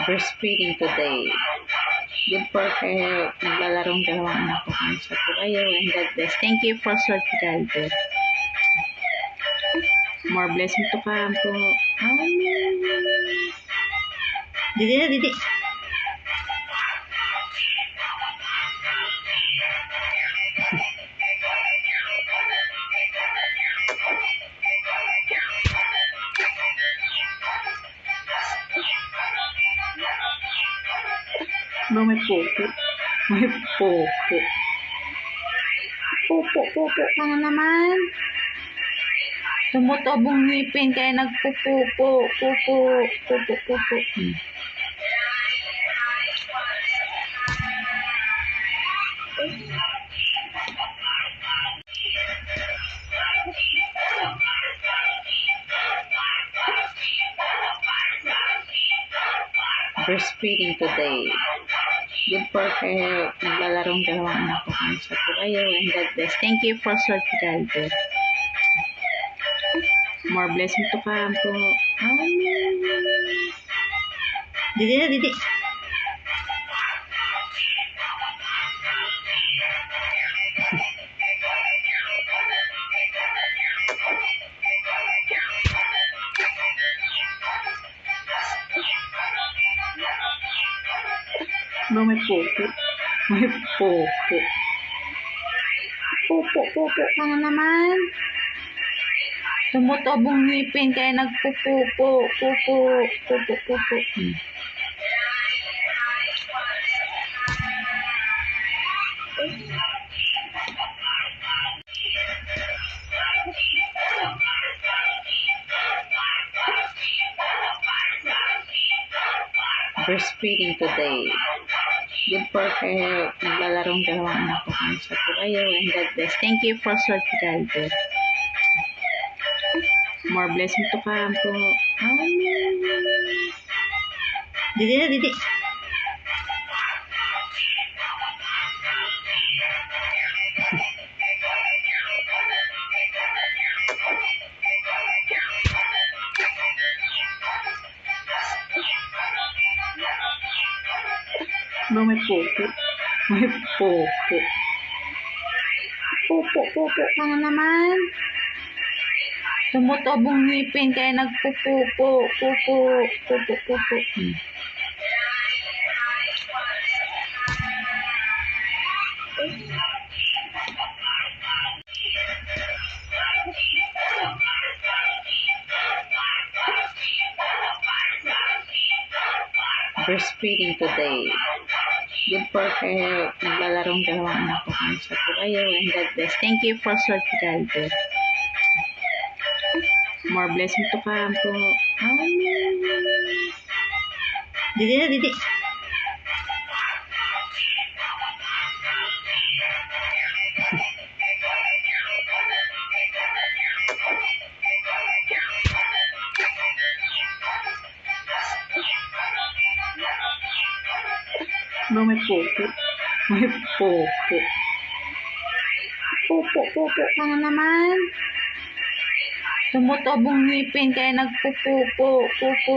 Breastfeeding today. Good for care. Naglalarong dalawang anak ko. Kamusta po kayo? And God bless. Thank you for subscribing. More blessing to come po. Didi na, didi. No, may popo. May popo. Popo ka na naman. Tumutobong ngipin kaya nagpupupo. Pupo. Breastfeeding today. Good for care. Naglalarong dalawang anak ko. Kamusta po kayo? And God bless. Thank you for subscribing. More blessing to come po. Didi na, didi. No, may popo. May popo. Popo ka na naman. Tumutobong ngipin kaya nagpupupo. Pupo. Breastfeeding today. Good for care. Naglalarong dalawang anak ko. Kamusta po kayo? And God bless. Thank you for subscribing. More blessing to come po. Didi na, didi. No, may popo. May popo. Popo ka na naman. Tumutobong ngipin kaya nagpupupo. Pupo. Breastfeeding today. Good for care. Naglalarong dalawang anak ko. Kamusta po kayo? And God bless. Thank you for subscribing. More blessing to come po. Didi na, didi. No, may popo. May popo. Popo ka na naman. Tumutobong ngipin kaya nagpupupo. Pupo.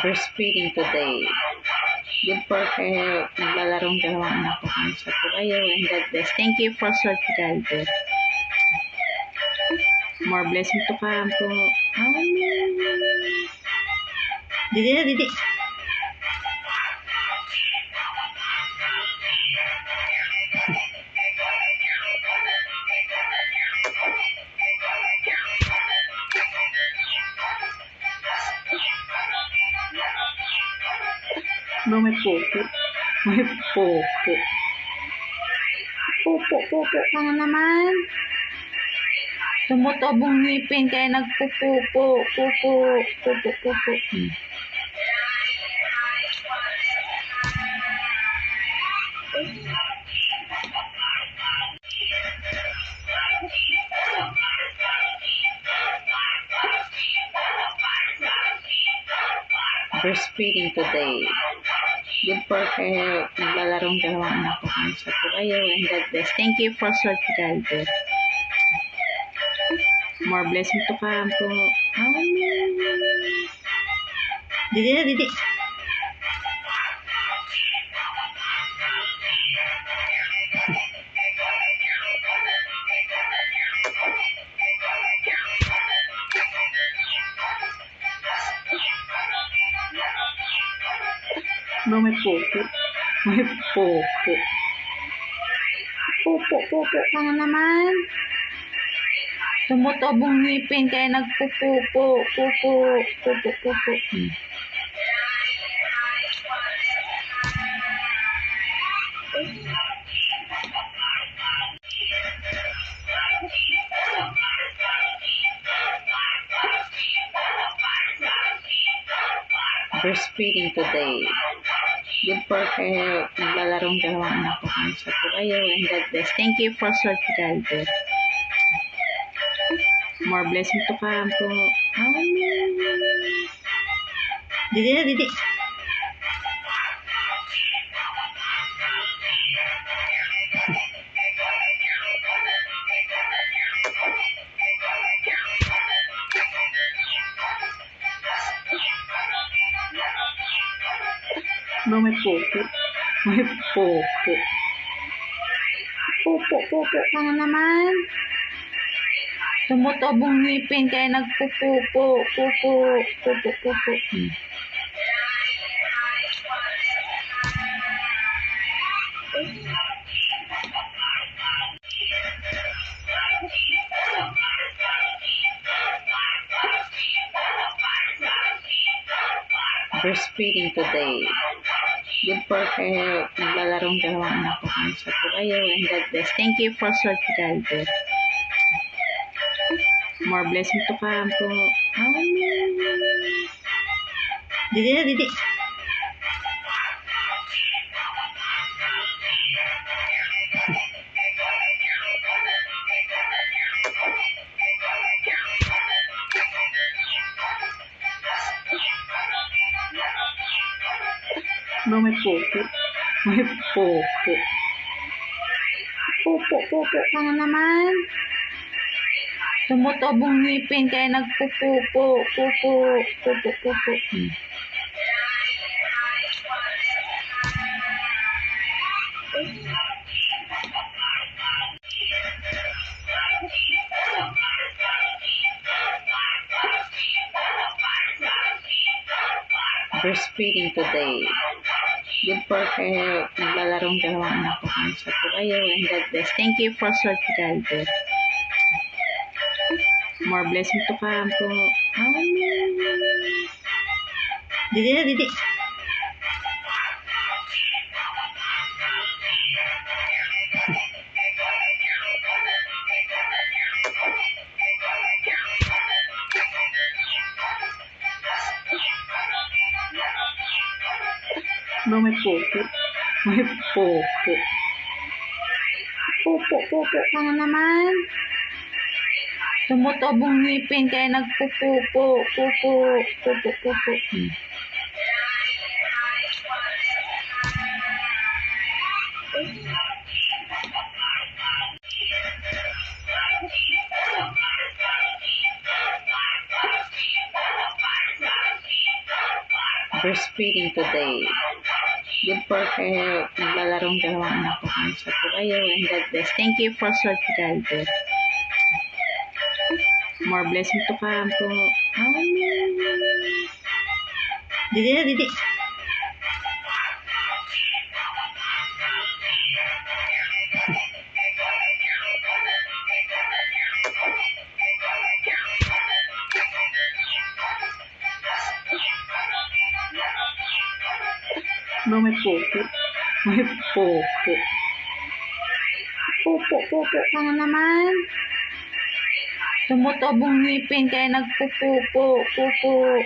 Breastfeeding today. Good for care. Naglalarong dalawang anak ko. Kamusta po kayo? And God bless. Thank you for subscribing. More blessing to come po. Didi na, didi. No, may popo. May popo. Popo ka na naman. Tumutobong ngipin kaya nagpupupo. Pupo. Breastfeeding today. Good for her. Naglalarong dalawang anak ko. Kamusta po kayo? And God bless. Thank you for Sir Fidalgo. More blessing to come po. Didi na, didi. No, may popo. May popo. Popo ka na naman. Tumutobong ngipin kaya nagpupupo. Pupo. Breastfeeding today. Good for her. Naglalarong dalawang anak ko. Kamusta po kayo? And God bless. Thank you for Sir Fidalgo. More blessing to come po. Didi na, didi. No, may popo. May popo. Popo ka na naman. Tumutobong ngipin kaya nagpupupo. Pupo. Breastfeeding today. Good for her. Naglalarong dalawang anak ko. Kamusta po kayo? And God bless. Thank you for Sir Fidalgo. More blessing to come po. Didi na, didi. No, may popo. May popo. Popo ka na naman. Tumutobong ngipin kaya nagpupupo. Pupo. Breastfeeding today. Good for her. Naglalarong dalawang anak ko. Kamusta po kayo? And God bless. Thank you for Sir Fidalgo. More blessing to come po. Didi na, didi. No, may popo. May popo. Popo ka na naman. Tumutobong ngipin kaya nagpupupo. Pupo. Breastfeeding today. Good for her. Naglalarong dalawang anak ko. Kamusta po kayo? And God bless. Thank you for Sir Fidalgo. More blessing to come po. Didi na, didi. No, may popo. May popo. Popo ka na naman. Tumutobong ngipin kaya nagpupupo. Pupo.